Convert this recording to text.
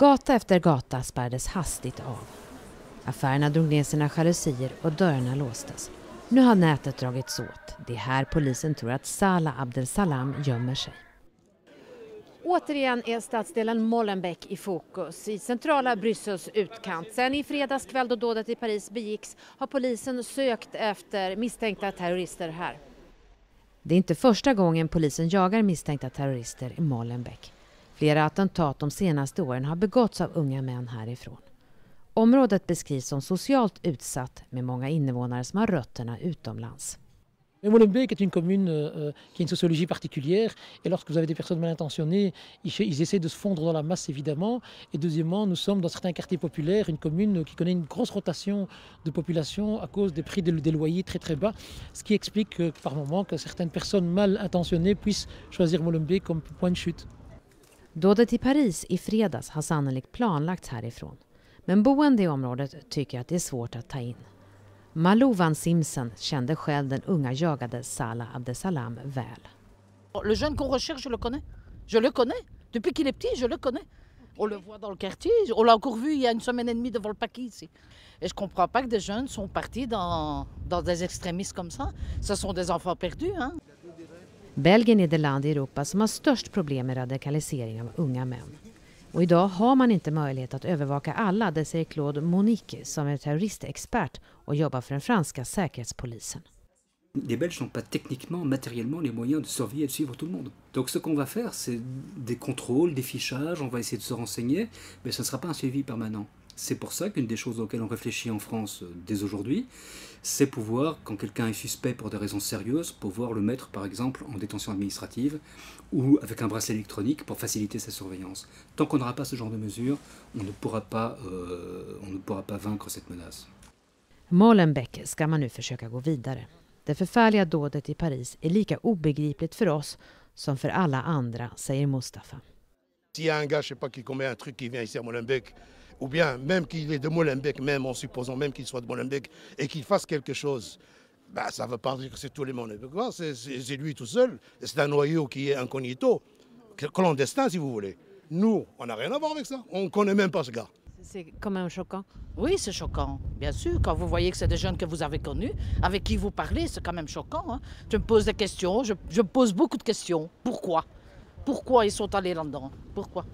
Gata efter gata spärrades hastigt av. Affärerna drog ner sina jalusier och dörrarna låstes. Nu har nätet dragits åt. Det är här polisen tror att Salah Abdel-Salam gömmer sig. Återigen är stadsdelen Molenbeek i fokus i centrala Bryssels utkant. Sen i fredags kväll då dådet i Paris begicks har polisen sökt efter misstänkta terrorister här. Det är inte första gången polisen jagar misstänkta terrorister i Molenbeek. Flera attentat de senaste åren har begåtts av unga män härifrån. Området beskrivs som socialt utsatt med många invånare som har rötterna utomlands. Molenbeek est une commune qui a une sociologie particulière et lorsque vous avez des personnes mal intentionnées, ils essaient de se fondre dans la masse évidemment. Et deuxièmement, nous sommes dans certains quartiers populaires, une commune qui connaît une grosse rotation de population à cause des prix des loyers très très bas, ce qui explique par moment que certaines personnes mal intentionnées puissent choisir Molenbeek comme point de chute. Dådet i Paris i fredags har sannolikt planlagts härifrån. Men boende i området tycker att det är svårt att ta in. Malou Van Simpson kände själv den unga jagade Salah Abdel-Salam väl. Le jeune qu'on recherche, je le connais. Depuis qu'il est petit, je le connais. On le voit dans le quartier. On l'a encore vu il y a une semaine et demie devant le paquet ici. Et je comprends pas que des jeunes sont partis dans des extrémistes comme ça. Ce sont des enfants perdus. Hein? Belgien är det land i Europa som har störst problem med radikalisering av unga män. Och idag har man inte möjlighet att övervaka alla, det säger Claude Monique som är terroristexpert och jobbar för den franska säkerhetspolisen. Les Belges n'ont pas techniquement, matériellement les moyens de surveiller et de suivre tout le monde. Donc ce qu'on va faire, c'est des contrôles, des fichages, on va essayer de se renseigner, mais ce ne sera pas un suivi permanent. C'est pour ça qu'une des choses auxquelles on réfléchit en France dès aujourd'hui, c'est pouvoir, quand quelqu'un est suspect pour des raisons sérieuses, pouvoir le mettre par exemple en détention administrative ou avec un bracelet électronique pour faciliter sa surveillance. Tant qu'on n'aura pas ce genre de mesures, on ne pourra pas vaincre cette menace. Molenbeek ska man nu försöka gå vidare. Det förfärliga dådet i Paris är lika obegripligt för oss som för alla andra, säger Mustafa. S'il y a un gars, je sais pas, qui commet un truc qui vient ici à Molenbeek, ou bien même qu'il est de Molenbeek, même en supposant même qu'il soit de Molenbeek, et qu'il fasse quelque chose, bah, ça ne veut pas dire que c'est tous les Molenbeekois, c'est lui tout seul. C'est un noyau qui est incognito, clandestin si vous voulez. Nous, on n'a rien à voir avec ça, on ne connaît même pas ce gars. C'est quand même choquant. Oui, c'est choquant, bien sûr. Quand vous voyez que c'est des jeunes que vous avez connus, avec qui vous parlez, c'est quand même choquant. Hein? Je me pose des questions, je me pose beaucoup de questions. Pourquoi ils sont allés là-dedans? Pourquoi?